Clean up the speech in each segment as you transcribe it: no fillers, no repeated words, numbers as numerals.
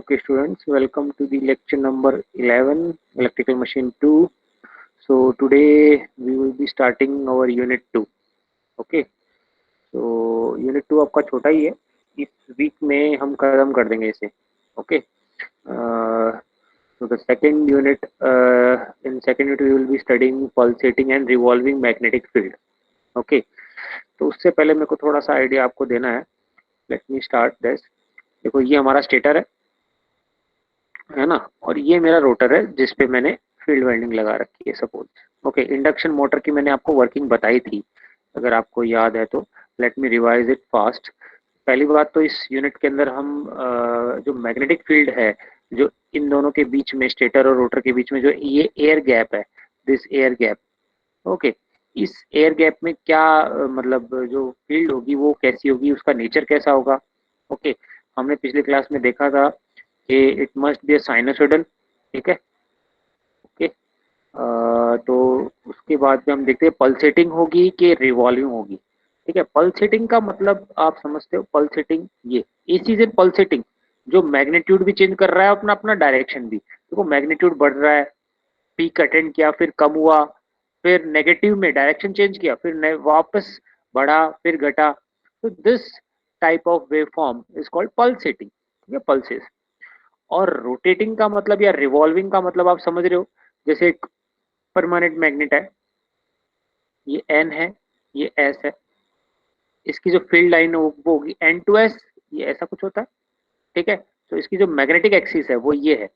Okay, students, welcome to the lecture number 11, Electrical Machine 2. So today we will be starting our Unit 2. Okay, so Unit 2 आपका छोटा ही है. इस week में हम खत्म कर देंगे इसे. Okay. So the second unit, in second unit we will be studying pulsating and revolving magnetic field. Okay. तो उससे पहले मेरे को थोड़ा सा आइडिया आपको देना है. Let me start this. देखो ये हमारा स्टेटर है ना, और ये मेरा रोटर है जिस पे मैंने फील्ड वाइंडिंग लगा रखी है सपोज. ओके, इंडक्शन मोटर की मैंने आपको वर्किंग बताई थी, अगर आपको याद है तो. Let me revise it fast. पहली बात तो इस यूनिट के अंदर हम जो मैग्नेटिक फील्ड है, जो इन दोनों के बीच में, स्टेटर और रोटर के बीच में जो ये एयर गैप है, दिस एयर गैप. ओके, इस एयर गैप में क्या मतलब जो फील्ड होगी वो कैसी होगी, उसका नेचर कैसा होगा. ओके, हमने पिछली क्लास में देखा था कि it must be a sinusoidal. ठीक है. ओके, तो उसके बाद में हम देखते हैं पल्सेटिंग होगी कि रिवॉल्विंग होगी. ठीक है, पल्सेटिंग का मतलब आप समझते हो. पल्सेटिंग ये इसी से पल्सेटिंग जो मैग्नीट्यूड भी चेंज कर रहा है, अपना अपना डायरेक्शन भी. देखो मैग्नीट्यूड बढ़ रहा है, पीक अटेंड किया, फिर कम हुआ, फिर नेगेटिव में डायरेक्शन चेंज किया, फिर वापस बढ़ा, फिर घटा. तो this type of wave form is called pulsating. ठीक है, पल्सेस. और रोटेटिंग का मतलब या रिवॉल्विंग का मतलब आप समझ रहे हो. जैसे एक परमानेंट मैग्नेट है, ये एन है, ये एस है. इसकी जो फील्ड लाइन वो होगी एन टू एस, ये ऐसा कुछ होता है. ठीक है, तो इसकी जो मैग्नेटिक एक्सिस है वो ये है.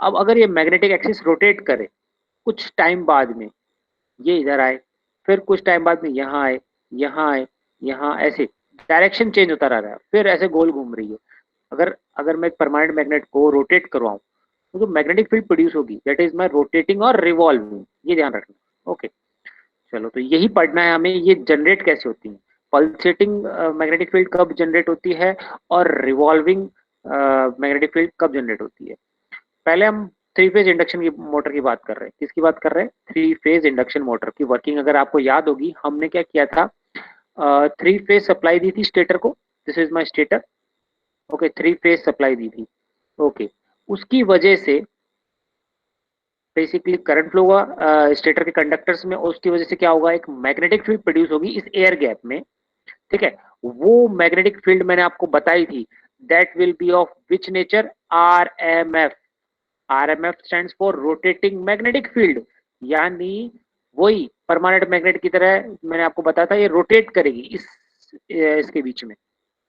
अब अगर ये मैग्नेटिक एक्सिस रोटेट करे कुछ टाइम बाद में, ये इधर आए, फिर कुछ टाइम बाद में यहाँ आए, यहाँ आए, यहाँ, ऐसे डायरेक्शन चेंज होता रह रहा है, फिर ऐसे गोल घूम रही है. अगर अगर मैं एक परमानेंट मैग्नेट को रोटेट करवाऊं तो जो मैग्नेटिक फील्ड प्रोड्यूस होगी दैट इज माय रोटेटिंग और रिवॉल्विंग. ये ध्यान रखना. ओके, चलो तो यही पढ़ना है हमें, ये जनरेट कैसे होती है. पल्सेटिंग मैग्नेटिक फील्ड कब जनरेट होती है और रिवॉल्विंग मैग्नेटिक फील्ड कब जनरेट होती है. पहले हम थ्री फेज इंडक्शन की मोटर की बात कर रहे हैं. किसकी बात कर रहे हैं? थ्री फेज इंडक्शन मोटर की वर्किंग अगर आपको याद होगी, हमने क्या किया था, थ्री फेज सप्लाई दी थी स्टेटर को. This is my stator. Okay, three phase supply दी थी. ओके, उसकी वजह से बेसिकली करंट फ्लो होगा स्टेटर के कंडक्टर्स में, और उसकी वजह से क्या होगा, एक मैग्नेटिक फील्ड प्रोड्यूस होगी इस एयर गैप में. ठीक है, वो मैग्नेटिक फील्ड मैंने आपको बताई थी, that will be of which nature, RMF. RMF stands for rotating magnetic field. यानी वही परमानेंट मैग्नेट की तरह मैंने आपको बताया था, ये रोटेट करेगी इसके बीच में.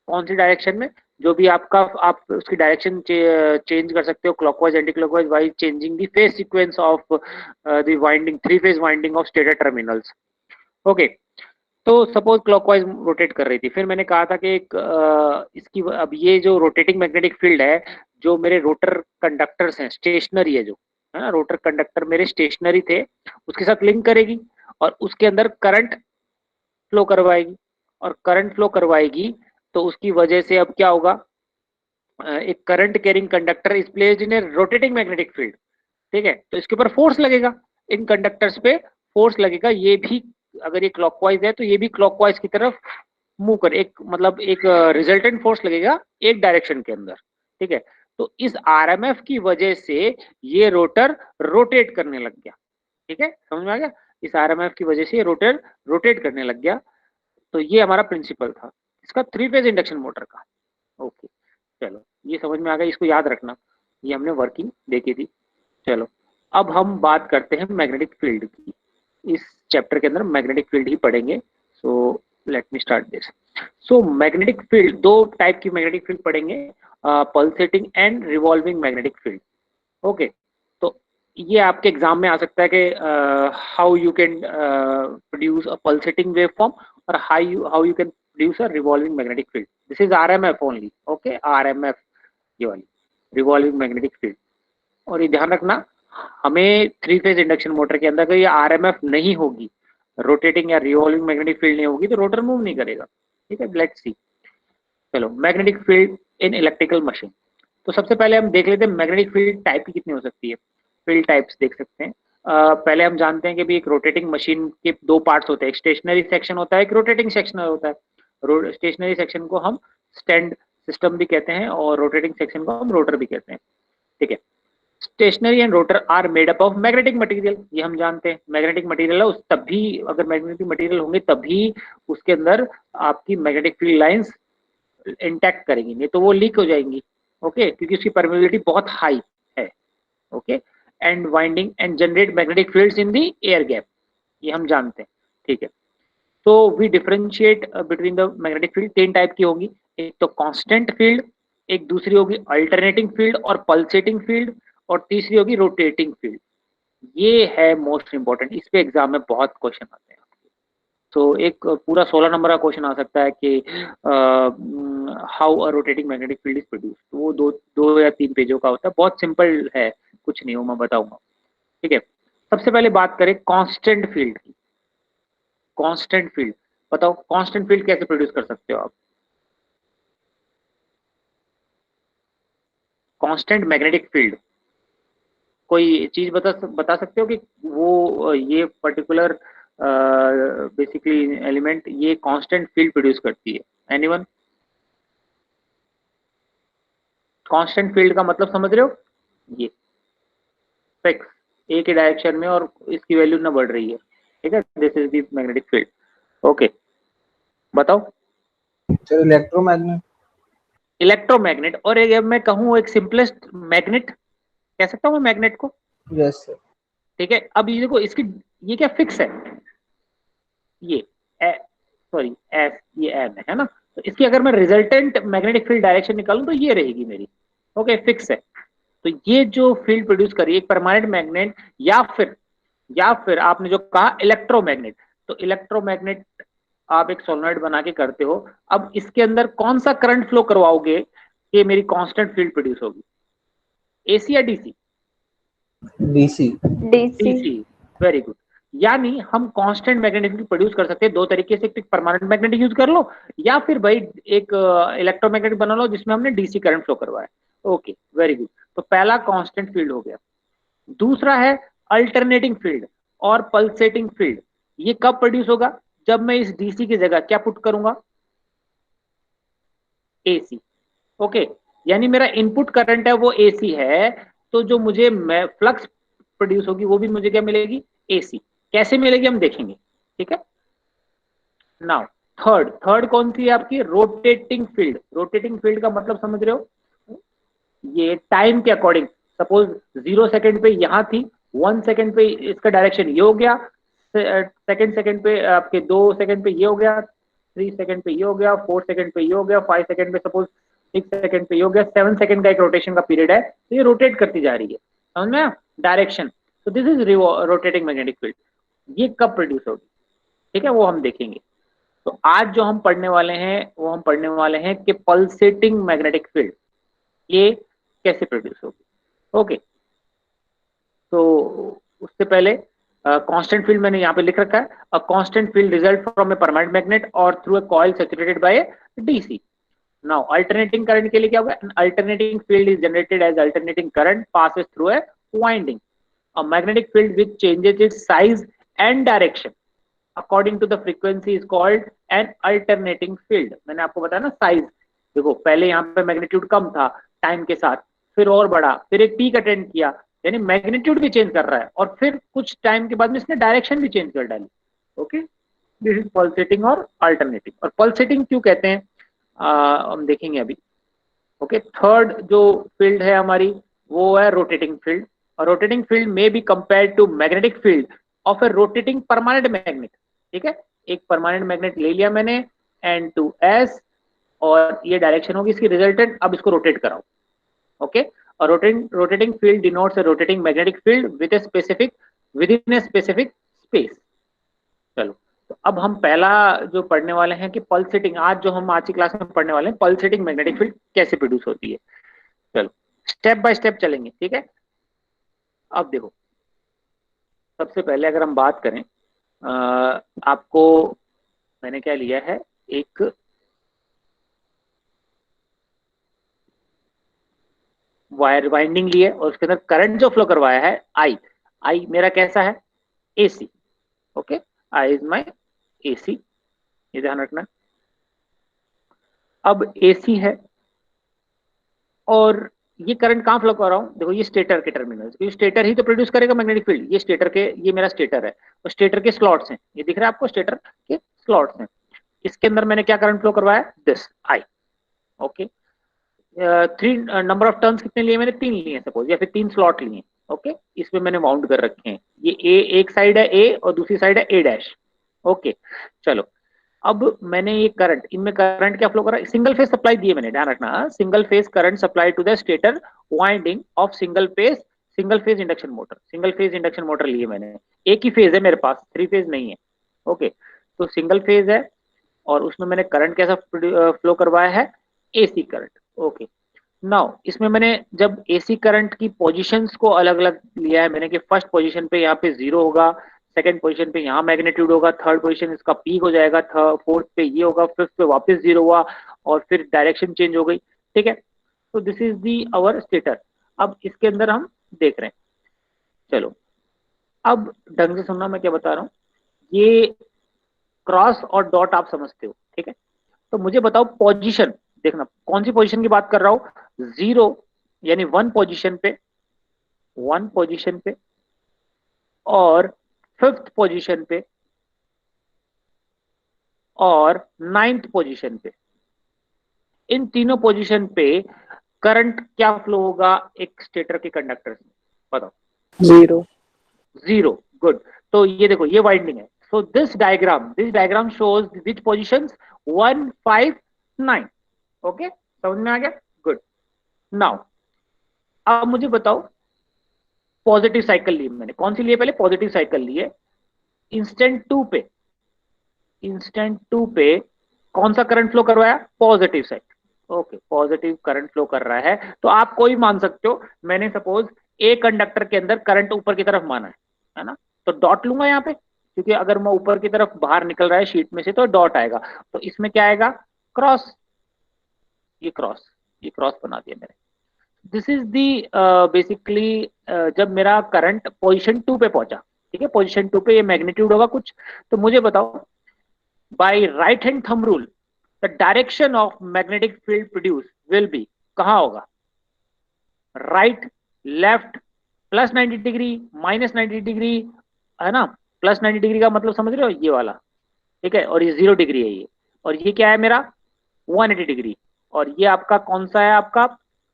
कौन सी डायरेक्शन में, जो भी आपका, आप उसकी डायरेक्शन चेंज कर सकते हो, clockwise, anti clockwise, by changing the phase sequence of the winding, three phase winding of stator terminals. Okay, तो सपोज क्लॉकवाइज रोटेट कर रही थी, फिर मैंने कहा था कि एक इसकी, अब ये जो रोटेटिंग मैग्नेटिक फील्ड है, जो मेरे रोटर कंडक्टर्स हैं, स्टेशनरी है जो, है ना, रोटर कंडक्टर मेरे स्टेशनरी थे, उसके साथ लिंक करेगी और उसके अंदर करंट फ्लो करवाएगी. और करंट फ्लो करवाएगी तो उसकी वजह से अब क्या होगा, एक current carrying conductor is placed in A rotating magnetic field. ठीक है, तो इसके ऊपर फोर्स लगेगा, इन कंडक्टर्स पे फोर्स लगेगा. ये भी अगर ये क्लॉकवाइज है तो ये भी क्लॉकवाइज की तरफ मूव कर, एक मतलब एक रिजल्टेंट फोर्स लगेगा एक डायरेक्शन के अंदर. ठीक है, तो इस आरएमएफ की वजह से ये रोटर रोटेट करने लग गया. ठीक है, समझ में आ गया. इस आरएमएफ की वजह से ये रोटर रोटेट करने लग गया. तो ये हमारा प्रिंसिपल था इसका थ्री फेज इंडक्शन मोटर का. ओके, चलो ये समझ में आ गया, इसको याद रखना, ये हमने वर्किंग देखी थी. चलो अब हम बात करते हैं मैग्नेटिक फील्ड की. इस चैप्टर के अंदर मैग्नेटिक फील्ड ही पढ़ेंगे. So let me start this. So magnetic field, दो टाइप की मैग्नेटिक फील्ड पढ़ेंगे, pulsating and revolving magnetic field. Okay, तो ये आपके एग्जाम में आ सकता है कि how you can produce a pulsating wave form और how you can produce a revolving magnetic field. This is RMF only. Okay, RMF ये वाली रिवॉल्विंग मैग्नेटिक फील्ड. और ये ध्यान रखना, हमें थ्री फेज इंडक्शन मोटर के अंदर अगर ये आरएमएफ नहीं होगी, रोटेटिंग या रिवॉल्विंग मैग्नेटिक फील्ड नहीं होगी, तो रोटर मूव नहीं करेगा. ठीक है, लेट्स सी. चलो, magnetic field in electrical machine. तो सबसे पहले हम देख लेते हैं मैग्नेटिक फील्ड टाइप की कितनी हो सकती है. फील्ड टाइप्स देख सकते हैं. पहले हम जानते हैं कि भी एक रोटेटिंग मशीन के दो पार्ट्स होते हैं, एक स्टेशनरी सेक्शन होता है, एक रोटेटिंग सेक्शन होता है. स्टेशनरी सेक्शन को हम स्टैंड सिस्टम भी कहते हैं और रोटेटिंग सेक्शन को हम रोटर भी कहते हैं, ठीक है। Stationary and rotor are made up of magnetic material, ये हम जानते हैं मैग्नेटिक मटेरियल है, उस तभी अगर मैग्नेटिक मटेरियल होंगे तभी उसके अंदर आपकी मैग्नेटिक फील्ड लाइंस इंटैक्ट करेंगी, नहीं तो वो लीक हो जाएंगी, ओके, क्योंकि उसकी परमेबिलिटी बहुत हाई है, okay. And winding and generate magnetic fields in the air gap, ये हम जानते हैं, ठीक है। तो we differentiate between the magnetic field, 3 type की होगी, एक तो कांस्टेंट फील्ड, एक दूसरी होगी अल्टरनेटिंग फील्ड और पल्सेटिंग फील्ड, और तीसरी होगी रोटेटिंग फील्ड। ये है मोस्ट इंपॉर्टेंट, इस पे एग्जाम में बहुत क्वेश्चन आते हैं। तो एक पूरा 16 नंबर का क्वेश्चन आ सकता है कि how a rotating magnetic field is produce, तो वो दो या 3 पेजों का होता है, बहुत सिंपल है, कुछ नहीं हो, मैं बताऊंगा, ठीक है। सबसे पहले बात करें कांस्टेंट फील्ड की। कांस्टेंट फील्ड, बताओ कांस्टेंट फील्ड कैसे प्रोड्यूस कर सकते हो आप? कांस्टेंट मैग्नेटिक फील्ड, कोई चीज बता सकते हो कि वो ये पर्टिकुलर बेसिकली एलिमेंट ये कांस्टेंट फील्ड प्रोड्यूस करती है? एनीवन? कांस्टेंट फील्ड का मतलब समझ रहे हो? ये फिक्स, एक ही डायरेक्शन में और इसकी वैल्यू ना बढ़ रही है, ठीक है, this is the magnetic field, okay. बताओ। Sir electromagnet. इलेक्ट्रोमैग्नेट, और एक मैं कहूँ एक सिंपलेस्ट मैग्नेट कह सकता हूँ मैं मैग्नेट को, यस सर। ठीक है। अब ये देखो इसकी, ये क्या फिक्स है, ये सॉरी एस, ये एम है ना, तो इसकी अगर मैं रिजल्टेंट मैग्नेटिक फील्ड डायरेक्शन निकालूं तो ये रहेगी मेरी, ओके, फिक्स है। तो ये जो फील्ड प्रोड्यूस करी एक परमानेंट मैग्नेट, या फिर आपने जो कहा इलेक्ट्रोमैग्नेट, तो इलेक्ट्रोमैग्नेट आप एक सोलनॉइड बना के करते हो, अब इसके अंदर कौन सा करंट फ्लो करवाओगे कि मेरी कांस्टेंट फील्ड प्रोड्यूस होगी, एसी या DC? DC. DC. DC, very good. यानी हम कांस्टेंट मैग्नेटिक फील्ड प्रोड्यूस कर सकते हैं दो तरीके से, एक परमानेंट मैग्नेटिक यूज कर लो, या फिर भाई एक इलेक्ट्रोमैग्नेटिक बना लो जिसमें हमने डीसी करंट फ्लो करवाया, ओके, वेरी गुड। तो पहला कांस्टेंट फील्ड हो गया। दूसरा है अल्टरनेटिंग फील्ड और पल्सेटिंग फील्ड। ये कब प्रोड्यूस होगा? जब मैं इस डीसी की जगह क्या पुट करूंगा? AC, okay. यानी मेरा इनपुट करंट है वो एसी है, तो जो मुझे फ्लक्स प्रोड्यूस होगी वो भी मुझे क्या मिलेगी? एसी। कैसे मिलेगी हम देखेंगे, ठीक है। नाउ थर्ड कौन सी है आपकी? Rotating field. रोटेटिंग फील्ड का मतलब समझ रहे हो? ये टाइम के अकॉर्डिंग, सपोज 0 सेकंड पे यहां थी, 1 सेकंड पे इसका डायरेक्शन ये हो गया, सेकंड पे आपके 2 सेकंड पे ये हो गया, 3 सेकंड पे ये हो गया, 4 सेकंड पे ये हो गया, 5 सेकंड पे सपोज 6 सेकंड पे ये हो गया, 7 सेकंड का एक रोटेशन का पीरियड है, तो ये रोटेट करती जा रही है, समझ में? डायरेक्शन, तो this is rotating magnetic field. ये कब प्रोड्यूस होगी, ठीक है, वो हम देखेंगे। तो आज जो हम पढ़ने वाले हैं वो हम पढ़ने वाले हैं कि पल्सेटिंग मैग्नेटिक फील्ड ये कैसे प्रोड्यूस होगी, ओके। तो उससे पहले कांस्टेंट फील्ड मैंने यहाँ पे लिख रखा है, a constant field result from a permanent magnet और through a coil saturated by DC. Now alternating current के लिए क्या होगा? Alternating field is generated as alternating current passes through a winding. A magnetic field which changes its size and direction according to the frequency is called an alternating field. मैंने आपको बताया ना size, देखो पहले यहाँ पे मैग्नीट्यूड कम था time के साथ, फिर और बढ़ा, फिर एक पीक अटेंड किया, यानी मैग्नीट्यूड भी चेंज कर रहा है, और फिर कुछ टाइम के बाद में इसने डायरेक्शन भी चेंज कर डाली, ओके। दिस इज पल्सेटिंग और अल्टरनेटिंग। और पल्सेटिंग क्यों कहते हैं हम देखेंगे अभी, ओके। थर्ड जो फील्ड है हमारी वो है रोटेटिंग फील्ड, और रोटेटिंग फील्ड में be compare to magnetic field of a rotating permanent magnet, ठीक है। एक परमानेंट मैग्नेट ले लिया मैंने N2S, और ये डायरेक्शन होगी इसकी रिजल्टेंट, अब इसको रोटेट कराओ, ओके। और rotating field denotes A rotating magnetic field with a specific with in a specific space. चलो, तो अब हम पहला जो पढ़ने वाले हैं कि पल्सेटिंग, आज की क्लास में पढ़ने वाले हैं पल्सेटिंग मैग्नेटिक फील्ड कैसे प्रोड्यूस होती है। चलो स्टेप बाय स्टेप चलेंगे, ठीक है। अब देखो, सबसे पहले अगर हम बात करें आपको मैंने क्या लिया है, एक वायर वाइंडिंग ली है और उसके अंदर करंट जो फ्लो करवाया है आई मेरा कैसा है? AC, okay. I is my AC, ये ध्यान रखना। अब एसी है, और ये करंट कहाँ फ्लो कर रहा हूँ, देखो ये स्टेटर के टर्मिनल, ये स्टेटर ही तो प्रोड्यूस करेगा मैग्नेटिक फील्ड, ये स्टेटर के, ये मेरा स्टेटर है, तो स्टेटर के स्लॉट्स हैं, ये दिख रहा है आपको, स्टेटर के स्लॉट्स हैं, इसके अंदर मैंने क्या करंट फ्लो करवाया, this I. Okay, three number of turns कितने लिए मैंने, 3 लिए सपोज, या फिर 3 स्लॉट लिए। ओके, इसमें मैंने माउंट कर रखे हैं, ये ए, एक साइड है ए और दूसरी साइड है ए डैश। ओके, चलो अब मैंने ये करंट, इनमें करंट क्या फ्लो कर रहा है, सिंगल फेज सप्लाई दिए मैंने, ध्यान रखना, single phase current supply to the stator winding of single phase induction motor, single phase induction motor लिए मैंने, एक ही फेज है मेरे पास, 3 फेज नहीं है। ओके, तो सिंगल फेज है और उसमें मैंने करंट कैसा फ्लो करवाया है, एसी करंट। ओके, नाउ इसमें मैंने जब एसी करंट की पोजीशंस को अलग अलग लिया है मैंने, कि फर्स्ट पोजीशन पे यहाँ पे 0 होगा, सेकंड पोजीशन पे यहाँ मैग्नीट्यूड होगा, थर्ड पोजीशन इसका पीक हो जाएगा, फोर्थ पे ये होगा, फिफ्थ पे वापस 0 हुआ और फिर डायरेक्शन चेंज हो गई। ठीक है, तो this is the our stator. अब इसके अंदर हम देख रहे हैं, चलो अब ढंग से सुनना मैं क्या बता रहा हूँ, ये क्रॉस और डॉट आप समझते हो, ठीक है, तो मुझे बताओ पोजीशन, देखना कौन सी पोजीशन की बात कर रहा हूं, 0 यानी वन पोजीशन पे, वन पोजीशन पे, और फिफ्थ पोजीशन पे, और नाइन्थ पोजीशन पे, इन तीनों पोजीशन पे करंट क्या फ्लो होगा एक स्टेटर के कंडक्टर में, बताओ। 0। 0, गुड। तो ये देखो ये वाइंडिंग है, so this diagram shows which positions, 1, 5, 9। Okay, समझ में आ गया, गुड। नाउ अब मुझे बताओ, पॉजिटिव साइकिल ली मैंने, कौन सी लिए पहले, पॉजिटिव साइकिल लिए, इंस्टेंट 2 पे, इंस्टेंट 2 पे कौन सा करंट फ्लो करवाया, positive cycle. Okay, positive current flow कर रहा है, तो आप कोई मान सकते हो, मैंने सपोज ए कंडक्टर के अंदर करंट ऊपर की तरफ माना है ना, तो डॉट लूंगा यहाँ पे, क्योंकि अगर मैं ऊपर की तरफ बाहर निकल रहा है शीट में से तो डॉट आएगा, तो इसमें क्या आएगा, क्रॉस, ये क्रॉस, ये क्रॉस बना दिया मैंने। दिस इज दी बेसिकली, जब मेरा करंट पोजीशन 2 पे पहुंचा, ठीक है, पोजीशन 2 पे ये मैग्नीट्यूड होगा कुछ, तो मुझे बताओ by right hand thumb rule the direction of magnetic field produce will be, कहां होगा, right, left, plus 90 degree, minus 90 degree, है ना, प्लस 90 डिग्री का मतलब समझ रहे हो, ये वाला, ठीक है, और ये 0 डिग्री है ये, और ये क्या है मेरा 180 डिग्री, और ये आपका कौन सा है, आपका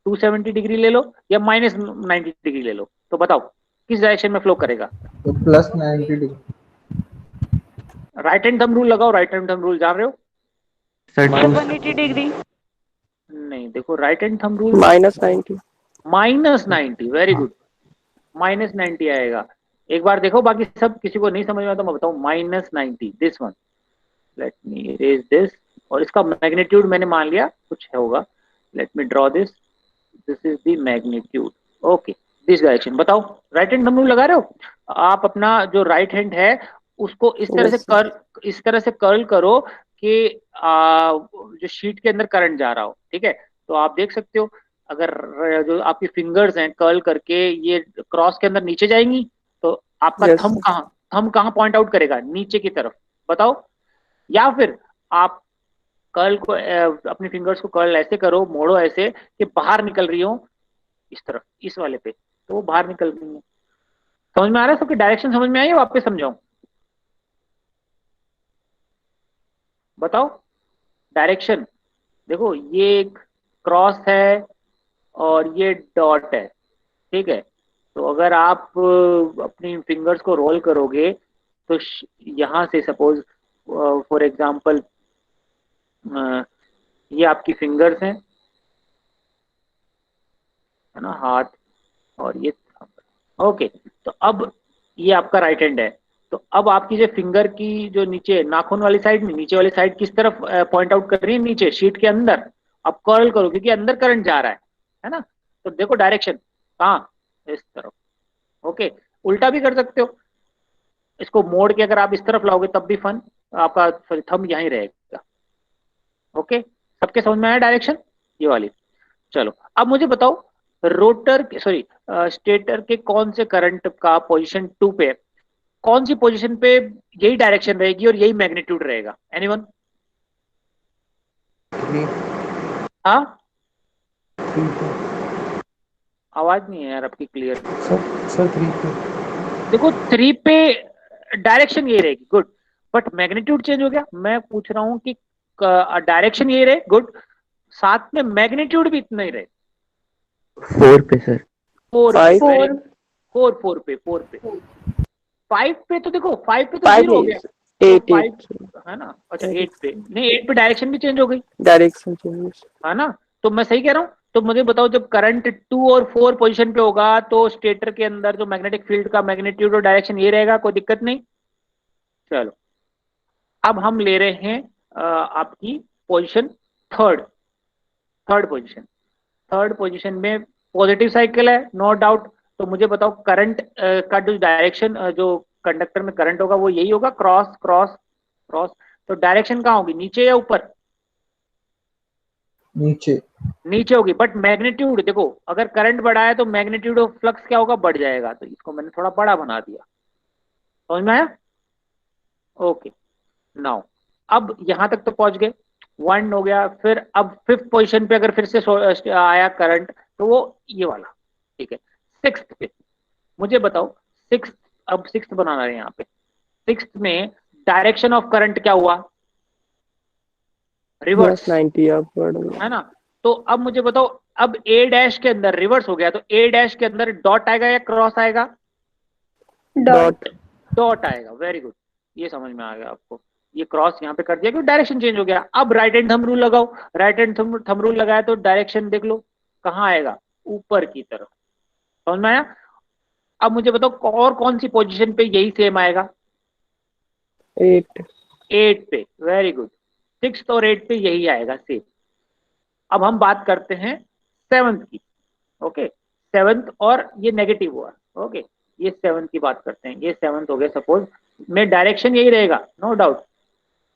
270 डिग्री ले लो या माइनस 90 डिग्री ले लो, तो बताओ किस डायरेक्शन में फ्लो करेगा, तो plus 90 degree, right hand thumb rule लगाओ, राइट हैंड थंब रूल जान रहे हो, सर 180 डिग्री, नहीं देखो right hand thumb rule, -90। -90, very good, -90 आएगा, एक बार देखो, बाकी सब किसी को नहीं समझ में आता मैं बताऊं, -90, this one, let me erase this, और इसका मैग्नीट्यूड मैंने मान लिया कुछ होगा, let me draw this, this is the magnitude. Okay, this direction, बताओ राइट हैंड थंब रूल लगा रहे हो आप, अपना जो राइट हैंड है उसको इस तरह से Yes, कर्ल, इस तरह से कर्ल करो कि जो शीट के अंदर करंट जा रहा हो, ठीक है, तो आप देख सकते हो, अगर जो आपकी फिंगर्स हैं कर्ल करके ये क्रॉस के अंदर नीचे जाएंगी, तो आपका yes, थंब कहाँ पॉइंट आउट करेगा, नीचे की तरफ, बताओ, या फिर आप कर्ल को अपनी फिंगर्स को कर्ल ऐसे करो, मोड़ो ऐसे कि बाहर निकल रही हो इस तरफ, इस वाले पे, तो वो बाहर निकल रही है। समझ में आ रहा है सबकी, डायरेक्शन समझ में आई है, वापस समझाऊं, बताओ डायरेक्शन, देखो ये एक क्रॉस है और ये डॉट है, ठीक है, तो अगर आप अपनी फिंगर्स को रोल करोगे तो यहाँ से सपोज फॉर एग्जांपल ये आपकी फिंगर्स हैं, है ना, हाथ, और ये, ओके, तो अब ये आपका राइट हैंड है, तो अब आपकी जो फिंगर की जो नीचे नाखून वाली साइड में, नीचे वाली साइड किस तरफ पॉइंट आउट कर रही है, नीचे शीट के अंदर, अब कर्ल करो क्योंकि अंदर करंट जा रहा है ना, तो देखो डायरेक्शन कहाँ, इस तरफ। ओके, उल्टा भी कर सकते हो, इसको मोड़ के अगर आप इस तरफ लाओगे तब भी फन, आपका सॉरी थंब यहीं रहेगा। ओके, सबके समझ में आया डायरेक्शन, ये वाली। चलो अब मुझे बताओ, रोटर सॉरी स्टेटर के कौन से करंट का पोजीशन 2 पे, कौन सी पोजीशन पे यही डायरेक्शन रहेगी और यही मैग्नीट्यूड रहेगा, एनीवन, 3, हाँ, 3 पे, आवाज नहीं है यार आपकी क्लियर। सर 3 पे। देखो 3 पे डायरेक्शन ये रहेगी, गुड, बट मैग्नीट्यूड चेंज हो गया। मैं पूछ रहा हूँ कि डायरेक्शन ये रहे, गुड, साथ में मैग्नीट्यूड भी इतना ही रहे। 4 पे सर। 4 पे, फाइव वेरी, 4 पे। 5 पे तो देखो, 5 पे तो फाइव जीरो हो गया, नहीं, तो एट 5 एट है ना। अच्छा 8 पे नहीं, 8 पे डायरेक्शन भी चेंज हो गई, डायरेक्शन चेंज। है ना। तो मैं सही कह रहा हूँ। तो मुझे बताओ, जब करंट 2 और 4 पोजीशन पे होगा तो स्टेटर के अंदर जो मैग्नेटिक फील्ड का मैग्नीट्यूड और डायरेक्शन ये रहेगा, कोई दिक्कत नहीं। चलो अब हम ले रहे हैं आपकी पोजीशन थर्ड। थर्ड पोजीशन में पॉजिटिव साइकिल है, नो डाउट। तो मुझे बताओ करंट का जो डायरेक्शन, जो कंडक्टर में करंट होगा वो यही होगा, क्रॉस क्रॉस क्रॉस। तो डायरेक्शन कहाँ होगी, नीचे या ऊपर? नीचे। नीचे होगी, बट मैग्नीट्यूड देखो, अगर करंट बढ़ा है तो मैग्नीट्यूड ऑफ फ्लक्स क्या होगा, बढ़ जाएगा। तो इसको मैंने थोड़ा बड़ा बना दिया, समझ में आया? ओके, नाउ अब यहां तक तो पहुंच गए, 1 हो गया। फिर अब फिफ्थ पोजीशन पे अगर फिर से आया करंट, तो वो ये वाला, ठीक है। सिक्स्थ पे मुझे बताओ, सिक्स्थ, अब सिक्स्थ बनाना है यहाँ पे। सिक्स्थ में डायरेक्शन ऑफ करंट क्या हुआ, रिवर्स, प्लस 90 अपवर्ड है ना। तो अब मुझे बताओ, अब ए डैश के अंदर रिवर्स हो गया, तो ए डैश के अंदर डॉट आएगा या क्रॉस आएगा? डॉट। डॉट आएगा, वेरी गुड, ये समझ में आ गया आपको। ये क्रॉस यहाँ पे कर दिया क्योंकि डायरेक्शन चेंज हो गया। अब राइट हैंड थंब रूल लगाओ, राइट हैंड थंब रूल लगाया तो डायरेक्शन देख लो कहाँ आएगा, ऊपर की तरफ, समझ में आया? अब मुझे बताओ और कौन सी पोजीशन पे यही सेम आएगा? 8। 8 पे, वेरी गुड, 6 और 8 पे यही आएगा सेम। अब हम बात करते हैं सेवंथ की, ओके। सेवंथ, और ये नेगेटिव हुआ, ओके। ये सेवंथ की बात करते हैं, ये सेवंथ हो गया, सपोज में डायरेक्शन यही रहेगा, नो डाउट,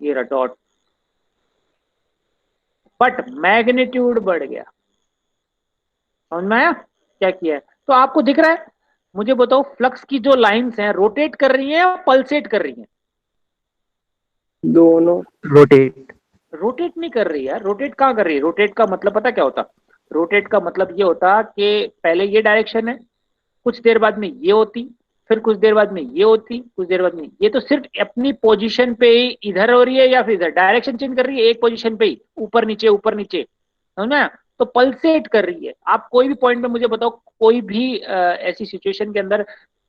ये रहा डॉट, बट मैग्नीट्यूड बढ़ गया। समझ में आया क्या किया है? तो आपको दिख रहा है। मुझे बताओ फ्लक्स की जो लाइंस हैं रोटेट कर रही हैं या पल्सेट कर रही हैं? दोनों। रोटेट। रोटेट नहीं कर रही है। रोटेट कहाँ कर रही है? रोटेट का मतलब पता क्या होता? रोटेट का मतलब ये होता कि पहले ये डायरेक्शन है, कुछ देर बाद में ये होती, फिर कुछ देर बाद में ये होती, कुछ देर बाद में ये। तो सिर्फ अपनी पोजीशन पे ही इधर हो रही है या फिर इधर, डायरेक्शन चेंज कर रही है एक पोजीशन पे ही, ऊपर नीचे, समझ में आया? तो पल्सेट कर रही है। आप कोई भी पॉइंट पे मुझे बताओ, कोई भी ऐसी सिचुएशन के अंदर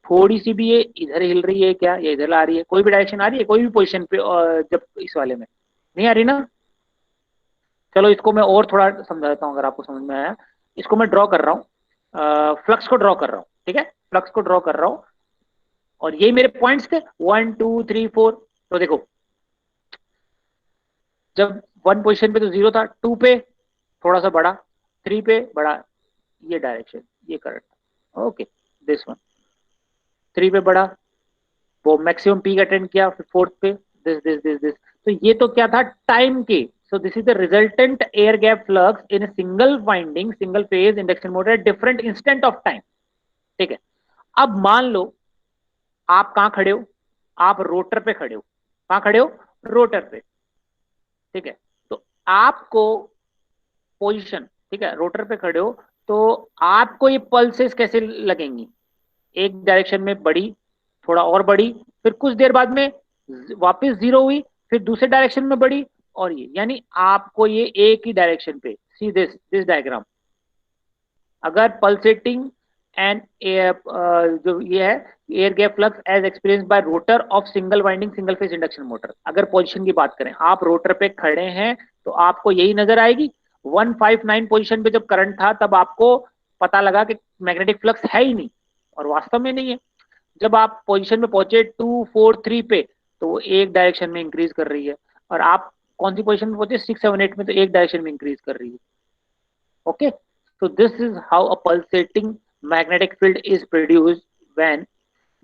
थोड़ी सी भी ये इधर हिल रही है क्या, या इधर आ रही है, कोई भी डायरेक्शन आ रही है कोई भी पोजीशन पे, जब इस वाले में नहीं आ रही ना। चलो इसको मैं और थोड़ा समझा देता हूँ अगर आपको समझ में आया। इसको मैं ड्रॉ कर रहा हूँ, फ्लक्स को ड्रॉ कर रहा हूँ, ठीक है, फ्लक्स को ड्रॉ कर रहा हूँ, और ये मेरे पॉइंट्स थे 1 2 3 4। तो देखो, जब 1 पोजीशन पे तो 0 था, 2 पे थोड़ा सा बढ़ा, 3 पे बढ़ा, ये डायरेक्शन, ये करंट, ओके, दिस वन। 3 पे बढ़ा, वो मैक्सिमम पीक अटेंड किया, फिर 4th पे दिस। तो ये तो क्या था, टाइम के। So this is the resultant air gap flux in a single winding single phase induction motor at different instant of time, ठीक है। अब मान लो आप कहां खड़े हो, आप रोटर पे खड़े हो। कहां खड़े हो? रोटर पे, ठीक है। तो आपको पोजीशन, ठीक है, रोटर पे खड़े हो, तो आपको ये पल्सेस कैसे लगेंगी? एक डायरेक्शन में बढ़ी, थोड़ा और बढ़ी, फिर कुछ देर बाद में वापस 0 हुई, फिर दूसरे डायरेक्शन में बढ़ी, और ये यानी आपको ये एक ही डायरेक्शन पे, सी दिस डायग्राम, अगर पल्सेटिंग एंड जो ये है air gap flux as experience by rotor of single winding single phase induction motor. अगर पोजीशन की बात करें, आप रोटर पे खड़े हैं तो आपको यही नजर आएगी। 159 पोजीशन पे जब करंट था तब आपको पता लगा कि मैग्नेटिक फ्लक्स है ही नहीं, और वास्तव में नहीं है। जब आप पोजीशन में पहुंचे 2 4 3 पे, तो वो एक डायरेक्शन में इंक्रीज कर रही है, और आप कौन सी पोजीशन में पहुंचे 6 7 8 में, तो एक डायरेक्शन में इंक्रीज कर रही है, okay. So this is how a pulsating magnetic field is produced when,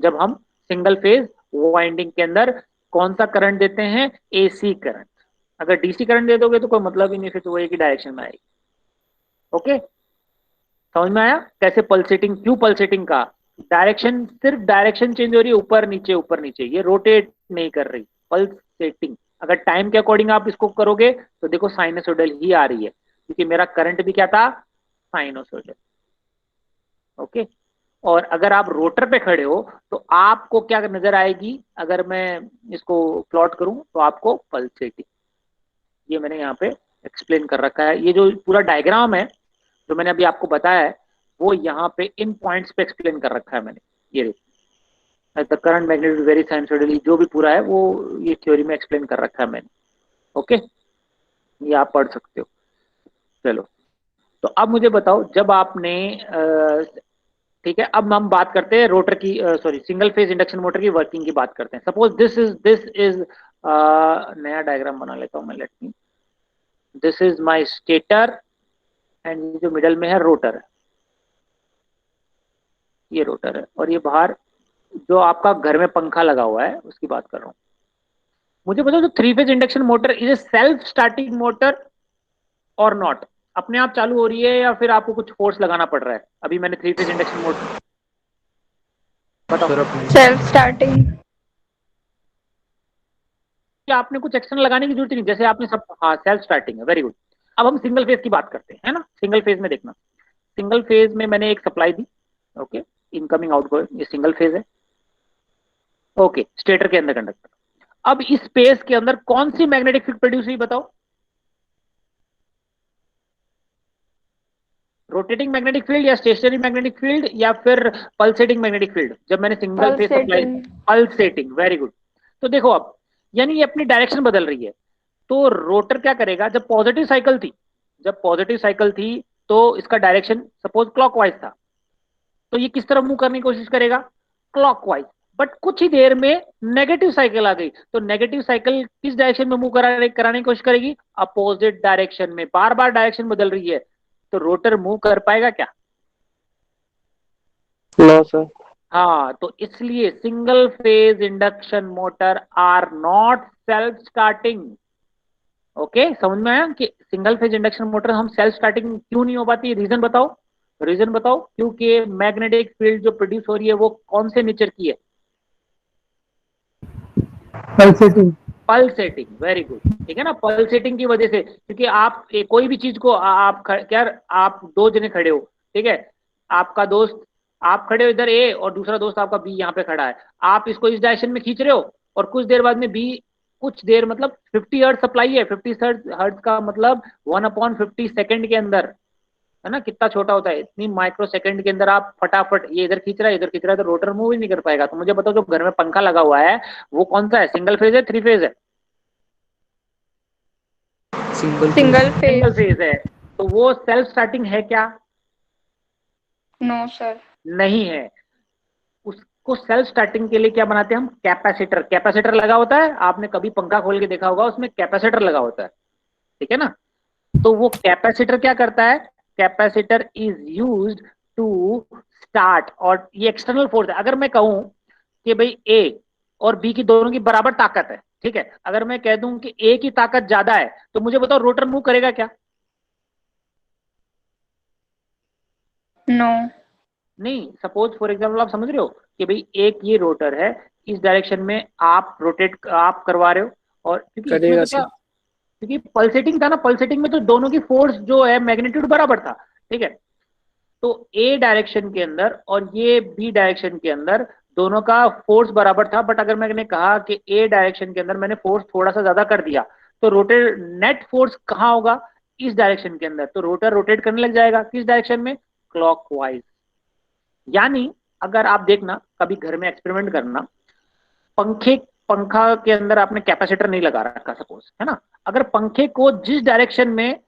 जब हम सिंगल फेज वाइंडिंग के अंदर कौन सा करंट देते हैं, एसी करंट। अगर डीसी करंट दे दोगे तो कोई मतलब ही नहीं, फिर तो वो एक ही डायरेक्शन में आएगी, ओके। समझ में आया कैसे पल्सेटिंग, क्यों पल्सेटिंग का? डायरेक्शन, सिर्फ डायरेक्शन चेंज हो रही है, ऊपर नीचे, ये रोटेट नहीं कर रही, पल्सेटिंग। अगर टाइम के अकॉर्डिंग आप इसको करोगे तो देखो साइनसोइडल ही आ रही है, क्योंकि मेरा करंट भी क्या था, साइनोसॉइडल। ओके। और अगर आप रोटर पे खड़े हो तो आपको क्या नजर आएगी, अगर मैं इसको प्लॉट करूं तो आपको पल्सेटिंग, ये मैंने यहाँ पे एक्सप्लेन कर रखा है। ये जो पूरा डायग्राम है जो मैंने अभी आपको बताया है वो यहाँ पे इन पॉइंट्स पे एक्सप्लेन कर रखा है मैंने। ये देखिए the current magnitude very sinusoidally, जो भी पूरा है वो ये थ्योरी में एक्सप्लेन कर रखा है मैंने। ओके, ये आप पढ़ सकते हो। चलो, तो अब मुझे बताओ, जब आपने ठीक है, अब हम बात करते हैं रोटर की, sorry single phase induction motor की वर्किंग की बात करते हैं। सपोज दिस इज नया डायग्राम बना लेता हूं मैं, let me, this is my stator and जो मिडल में है रोटर है, ये रोटर है, और ये बाहर जो आपका घर में पंखा लगा हुआ है उसकी बात कर रहा हूँ। मुझे बताओ, जो three phase induction motor is a self starting motor और नॉट, अपने आप चालू हो रही है या फिर आपको कुछ फोर्स लगाना पड़ रहा है? अभी मैंने थ्री फेज इंडक्शन मोटर, बताओ, सेल्फ स्टार्टिंग। कि आपने कुछ एक्शन लगाने की जरूरत नहीं, जैसे आपने सब, हाँ सेल्फ स्टार्टिंग है, वेरी गुड। अब हम सिंगल फेज की बात करते हैं, है ना। सिंगल फेज में देखना, सिंगल फेज में मैंने एक सप्लाई दी, ओके, इनकमिंग आउटगोइंग, ये सिंगल फेज है, ओके, स्टेटर के अंदर कंडक्टर। अब इस स्पेस के अंदर कौन सी मैग्नेटिक फील्ड प्रोड्यूस हुई, बताओ? रोटेटिंग मैग्नेटिक फील्ड या स्टेशनरी मैग्नेटिक फील्ड या फिर पल्सेटिंग मैग्नेटिक फील्ड? जब मैंने single phase supply, pulsating, very good. तो देखो अब, यानी ये अपनी डायरेक्शन बदल रही है। तो रोटर क्या करेगा, जब पॉजिटिव साइकिल थी, जब पॉजिटिव साइकिल थी तो इसका डायरेक्शन सपोज क्लॉकवाइज था, तो ये किस तरफ मूव करने की कोशिश करेगा, क्लॉकवाइज। बट कुछ ही देर में नेगेटिव साइकिल आ गई, तो नेगेटिव साइकिल किस डायरेक्शन में मूव कराने की कोशिश करेगी, अपोजिट डायरेक्शन में। बार बार डायरेक्शन बदल रही है, तो रोटर मूव कर पाएगा क्या? No sir. हाँ, तो इसलिए single phase induction motor are not self starting. Okay, समझ में आया कि सिंगल फेज इंडक्शन मोटर हम सेल्फ स्टार्टिंग क्यों नहीं हो पाती? रीजन बताओ, रीजन बताओ। क्योंकि मैग्नेटिक फील्ड जो प्रोड्यूस हो रही है वो कौन से नेचर की है? पल्सेटिंग। पल्सेटिंग, वेरी गुड, ठीक है ना। पल्सेटिंग की वजह से, क्योंकि आप कोई भी चीज को क्या, आप दो जने खड़े हो, ठीक है, आपका दोस्त, आप खड़े हो इधर ए और दूसरा दोस्त आपका बी यहाँ पे खड़ा है, आप इसको इस डायरेक्शन में खींच रहे हो और कुछ देर बाद में बी, कुछ देर मतलब 50 हर्ट्ज सप्लाई है, 50 हर्ट्ज का मतलब 1/50 सेकंड के अंदर, है ना, कितना छोटा होता है, इतनी माइक्रो सेकंड के अंदर आप फटाफट, ये इधर खींच रहा है इधर खींच रहा है, तो रोटर मूव ही नहीं कर पाएगा। तो मुझे बताओ, जो घर में पंखा लगा हुआ है वो कौन सा है, सिंगल फेज है, थ्री फेज है? Single single phase. फेज है, तो वो सेल्फ स्टार्टिंग है क्या? No sir. नहीं है। उसको सेल्फ स्टार्टिंग के लिए क्या बनाते हैं हम, कैपेसिटर। कैपेसिटर लगा होता है, आपने कभी पंखा खोल के देखा होगा, उसमें कैपेसिटर लगा होता है, ठीक है ना। तो वो कैपेसिटर क्या करता है, capacitor is used to start, और ये एक्सटर्नल फोर्स है। अगर मैं कहूं कि भाई ए और बी की दोनों की बराबर ताकत है, ठीक है, अगर मैं कह दूं कि ए की ताकत ज्यादा है, तो मुझे बताओ रोटर मूव करेगा क्या? नो। नहीं, सपोज फॉर एग्जाम्पल आप समझ रहे हो कि भाई एक ये रोटर है, इस डायरेक्शन में आप रोटेट आप करवा रहे हो, और क्योंकि इसमें करेगा तो क्या, सर। क्योंकि पल्सेटिंग था ना, पल्सेटिंग में तो दोनों की फोर्स जो है मैग्नीट्यूड बराबर था, ठीक है। तो ए डायरेक्शन के अंदर और ये बी डायरेक्शन के अंदर दोनों का फोर्स बराबर था, बट अगर मैंने कहा कि ए डायरेक्शन के अंदर मैंने फोर्स थोड़ा सा ज्यादा कर दिया, तो रोटर नेट फोर्स कहाँ होगा, इस डायरेक्शन के अंदर, तो रोटर रोटेट करने लग जाएगा किस डायरेक्शन में, क्लॉकवाइज। यानी अगर आप देखना, कभी घर में एक्सपेरिमेंट करना, पंखे, पंखा के अंदर आपने कैपेसिटर नहीं लगा रखा सपोज, है ना, अगर पंखे को जिस डायरेक्शन में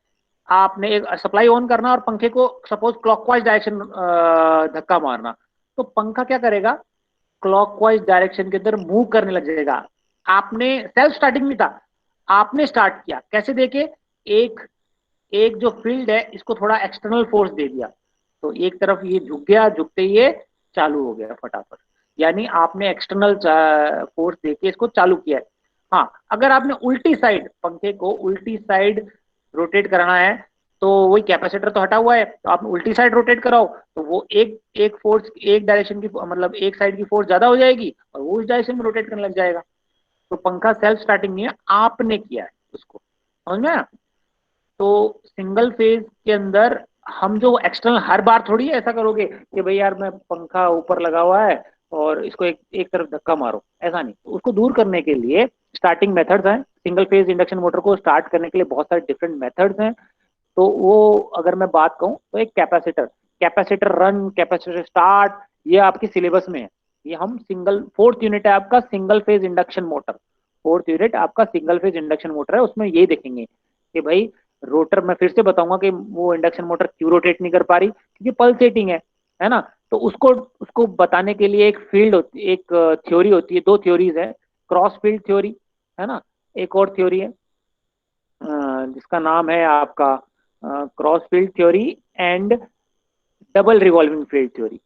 आपने एक सप्लाई ऑन करना और पंखे को सपोज क्लॉकवाइज डायरेक्शन धक्का मारना, तो पंखा क्या करेगा, क्लॉकवाइज डायरेक्शन के अंदर मूव करने लग जाएगा। आपने सेल्फ स्टार्टिंग में था, आपने स्टार्ट किया कैसे, देखे, एक एक जो फील्ड है इसको थोड़ा एक्सटर्नल फोर्स दे दिया, तो एक तरफ ये झुक गया, झुकते ही ये चालू हो गया फटाफट, यानी आपने एक्सटर्नल फोर्स देके इसको चालू किया है। हाँ, अगर आपने उल्टी साइड, पंखे को उल्टी साइड रोटेट कराना है, तो वही कैपेसिटर तो हटा हुआ है, तो आप उल्टी साइड रोटेट कराओ, तो वो एक एक फोर्स, एक डायरेक्शन की, मतलब एक साइड की फोर्स ज्यादा हो जाएगी और वो उस डायरेक्शन में रोटेट करने लग जाएगा। तो पंखा सेल्फ स्टार्टिंग नहीं है, आपने किया है उसको, समझ में आया? तो सिंगल फेज के अंदर हम जो एक्सटर्नल हर बार थोड़ी ऐसा करोगे कि भाई यार मैं पंखा ऊपर लगा हुआ है और इसको एक एक तरफ धक्का मारो, ऐसा नहीं। तो उसको दूर करने के लिए स्टार्टिंग मेथड्स हैं। सिंगल फेज इंडक्शन मोटर को स्टार्ट करने के लिए बहुत सारे डिफरेंट मेथड्स हैं। तो वो अगर मैं बात कहूँ तो एक capacitor, capacitor run, capacitor start, ये आपकी सिलेबस में है। ये हम सिंगल, फोर्थ यूनिट है आपका single phase induction motor, fourth unit आपका सिंगल फेज इंडक्शन मोटर है। उसमें ये देखेंगे कि भाई रोटर, मैं फिर से बताऊंगा कि वो इंडक्शन मोटर क्यों रोटेट नहीं कर पा रही, क्योंकि पल्सेटिंग है ना। तो उसको उसको बताने के लिए एक फील्ड होती, एक थ्योरी होती है, दो थ्योरीज है, क्रॉस फील्ड थ्योरी है ना, एक और थ्योरी है जिसका नाम है आपका cross field theory and double revolving field theory.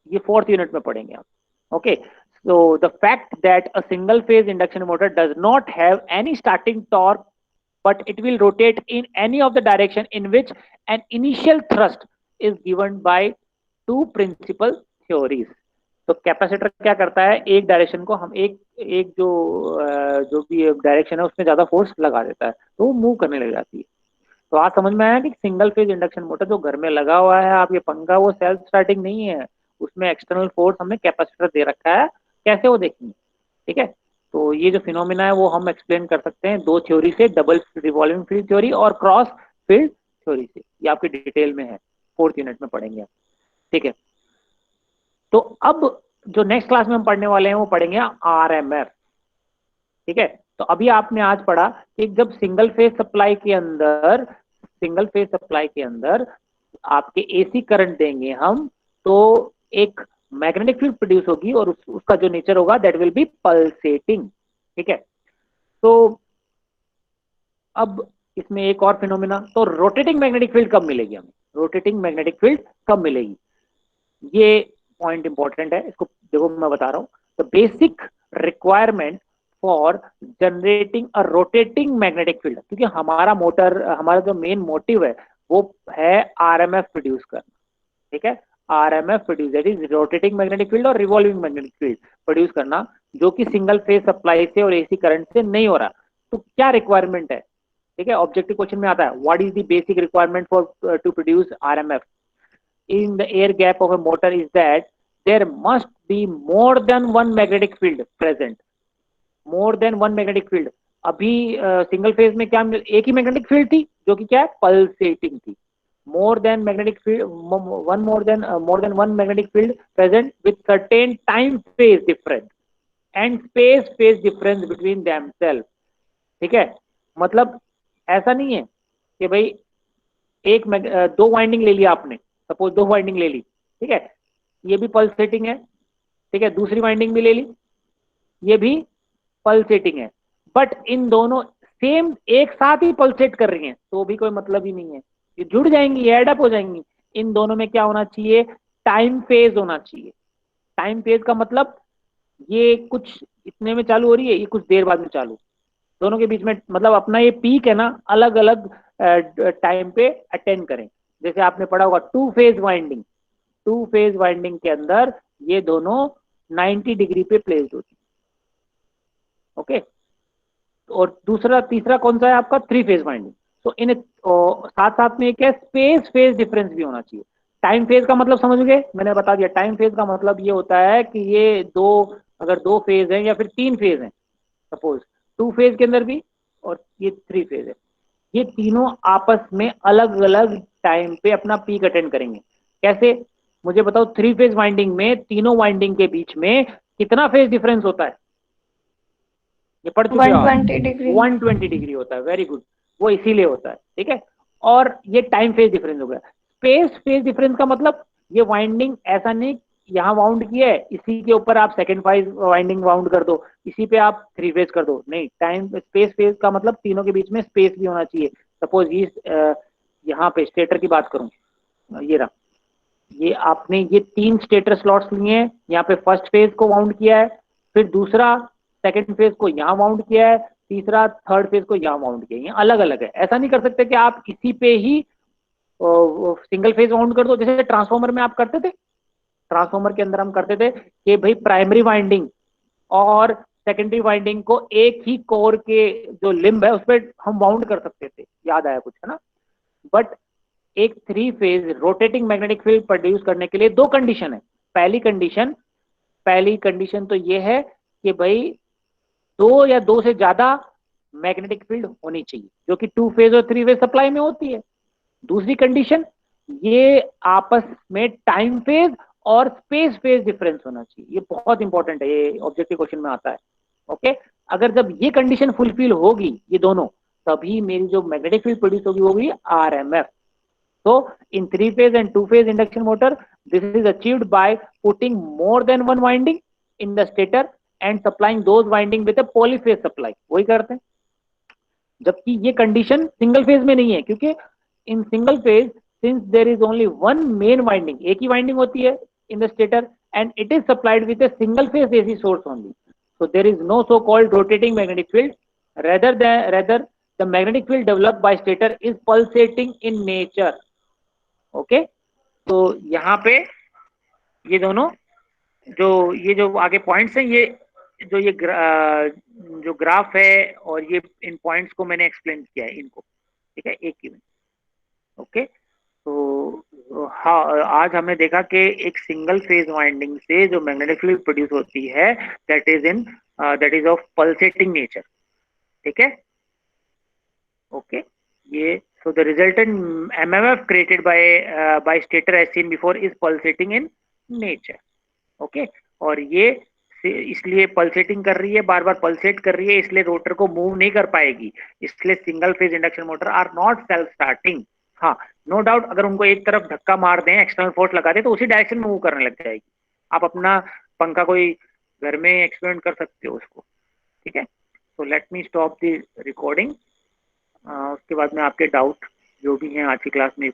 ये फोर्थ यूनिट में पढ़ेंगे आप। Okay, so the fact that a single phase induction motor does not have any starting torque but it will rotate in any of the direction in which an initial thrust is given by two principal theories। तो capacitor क्या करता है, एक direction को हम एक एक जो भी डायरेक्शन है उसमें ज्यादा फोर्स लगा देता है तो वो मूव करने लग जाती है। तो आज समझ में आया कि सिंगल फेज इंडक्शन मोटर जो घर में लगा हुआ है आप, ये पंखा, वो सेल्फ स्टार्टिंग नहीं है, उसमें एक्सटर्नल फोर्स हमने कैपेसिटर दे रखा है। कैसे वो देखेंगे, ठीक है। तो ये जो फिनोमिना है वो हम एक्सप्लेन कर सकते हैं दो थ्योरी से, डबल रिवॉल्विंग फील्ड थ्योरी और क्रॉस फील्ड थ्योरी से। ये आपके डिटेल में है, फोर्थ यूनिट में पढ़ेंगे आप, ठीक है। तो अब जो नेक्स्ट क्लास में हम पढ़ने वाले हैं वो पढ़ेंगे आरएमएफ, ठीक है। तो अभी आपने आज पढ़ा कि जब सिंगल फेज सप्लाई के अंदर, सिंगल फेज सप्लाई के अंदर आपके एसी करंट देंगे हम, तो एक मैग्नेटिक फील्ड प्रोड्यूस होगी और उसका जो नेचर होगा दैट विल बी पल्सेटिंग, ठीक है। तो अब इसमें एक और फिनोमिना, तो रोटेटिंग मैग्नेटिक फील्ड कब मिलेगी हमें, रोटेटिंग मैग्नेटिक फील्ड कब मिलेगी, ये पॉइंट इंपॉर्टेंट है। इसको देखो मैं बता रहा हूं, the basic requirement for generating a rotating magnetic field, क्योंकि हमारा मोटर, हमारा जो मेन मोटिव है वो है आरएमएफ प्रोड्यूस करना, ठीक है। RMF produce, that is rotating magnetic field और रिवॉल्विंग मैग्नेटिक फील्ड प्रोड्यूस करना, जो कि सिंगल फेज सप्लाई से और एसी करंट से नहीं हो रहा। तो क्या रिक्वायरमेंट है, ठीक है, ऑब्जेक्टिव क्वेश्चन में आता है, what is the basic requirement for to produce RMF in the air gap of a motor is that there must be more than one magnetic field present, more than one magnetic field। अभी single phase में क्या एक ही magnetic field थी जो कि क्या है, pulsating थी। more than magnetic field, one more than one magnetic field present with certain time phase difference and space phase difference between themselves, ठीक है। मतलब ऐसा नहीं है कि भाई एक दो वाइंडिंग ले लिया आपने, सपोज दो वाइंडिंग ले ली, ठीक है, ये भी पल्सेटिंग है, ठीक है, दूसरी वाइंडिंग भी ले ली, ये भी पल्सेटिंग है, बट इन दोनों सेम एक साथ ही पल्सेट कर रही हैं तो भी कोई मतलब ही नहीं है, ये जुड़ जाएंगी, एड अप हो जाएंगी। इन दोनों में क्या होना चाहिए, टाइम फेज होना चाहिए। टाइम फेज का मतलब ये कुछ इतने में चालू हो रही है, ये कुछ देर बाद में चालू, दोनों के बीच में मतलब अपना ये पीक है ना, अलग अलग टाइम पे अटेंड करें। जैसे आपने पढ़ा होगा two phase winding, two phase winding के अंदर ये दोनों 90 डिग्री पे प्लेस्ड होती है, ओके। और दूसरा तीसरा कौन सा है आपका, थ्री फेज वाइंडिंग। तो इन साथ साथ में क्या, स्पेस फेज डिफरेंस भी होना चाहिए। टाइम फेज का मतलब समझ गए, मैंने बता दिया। टाइम फेज का मतलब ये होता है कि ये दो, अगर दो फेज है या फिर तीन फेज है, सपोज टू फेज के अंदर भी और ये थ्री फेज है, ये तीनों आपस में अलग अलग टाइम पे अपना पीक अटेंड करेंगे। कैसे, मुझे बताओ, थ्री फेज वाइंडिंग में तीनों वाइंडिंग के बीच में कितना फेज डिफरेंस होता है, ये पढ़ चुके हो आप, 120 डिग्री। 120 डिग्री होता है, वेरी गुड, वो इसीलिए होता है, ठीक है। और ये टाइम फेज डिफरेंस हो गया। स्पेस फेज डिफरेंस का मतलब ये वाइंडिंग ऐसा नहीं यहाँ वाउंड किया है, इसी के ऊपर आप सेकंड फेज वाइंडिंग वाउंड कर दो, इसी पे आप थ्री फेज कर दो, नहीं। टाइम स्पेस फेज का मतलब तीनों के बीच में स्पेस भी होना चाहिए। सपोज ये यहाँ पे स्टेटर की बात करूं, ये रहा, ये आपने ये तीन स्टेटर स्लॉट्स लिए हैं, यहाँ पे फर्स्ट फेज को वाउंड किया है, फिर दूसरा सेकंड फेज को यहाँ वाउंड किया है, तीसरा थर्ड फेज को यहाँ वाउंड किया है, ये अलग अलग है। ऐसा नहीं कर सकते कि आप इसी पे ही सिंगल फेज वाउंड कर दो, जैसे ट्रांसफॉर्मर में आप करते थे। ट्रांसफॉर्मर के अंदर हम करते थे कि भाई प्राइमरी वाइंडिंग और सेकेंडरी वाइंडिंग को एक ही कोर के जो लिम्ब है उस पर हम वाउंड कर सकते थे, याद आया कुछ, है ना। बट एक 3 phase rotating magnetic field produce करने के लिए 2 कंडीशन है। पहली कंडीशन तो ये है कि भाई 2 या 2 से ज्यादा मैग्नेटिक फील्ड होनी चाहिए, जो कि 2 फेज और 3 फेज सप्लाई में होती है। दूसरी कंडीशन, ये आपस में टाइम फेज और स्पेस फेज डिफरेंस होना चाहिए। ये बहुत इंपॉर्टेंट है, ये ऑब्जेक्टिव क्वेश्चन में आता है। ओके, अगर जब ये कंडीशन फुलफिल होगी ये दोनों, तभी मेरी जो मैग्नेटिक फील्ड प्रोड्यूस होगी वो होगी RMF. So in 3-phase and 2-phase induction motor, this is achieved by putting more than one winding in the stator and supplying those winding with a polyphase supply। वही करते हैं। जबकि ये condition single phase में नहीं है, क्योंकि in single phase since there is only one main winding, एक ही वाइंडिंग होती है in the stator and it is supplied with a single phase AC source only, so there is no so called rotating magnetic field, rather the magnetic field developed by stator is pulsating in nature। Okay, तो यहाँ पे ये दोनों जो आगे points हैं, ये जो ग्राफ है और ये इन पॉइंट्स को मैंने एक्सप्लेन किया है इनको, ठीक है, एक ही में। ओके, तो हाँ, आज हमने देखा कि एक सिंगल फेज वाइंडिंग से जो मैग्नेटिक फील्ड प्रोड्यूस होती है that is of pulsating nature. ठीक है, ओके, ये so the resultant MMF created by stator as seen before is pulsating in nature। Okay, और ये इसलिए पल्सेटिंग कर रही है, बार बार पल्सेट कर रही है, इसलिए रोटर को मूव नहीं कर पाएगी, इसलिए single phase induction motor are not self starting. हाँ, नो डाउट, अगर उनको एक तरफ धक्का मार दें, एक्सटर्नल फोर्स लगा दें, तो उसी डायरेक्शन में मूव करने लग जाएगी। आप अपना पंखा कोई घर में एक्सपेरिमेंट कर सकते हो उसको। ठीक है, तो let me stop the recording. उसके बाद में आपके डाउट जो भी हैं आज की क्लास में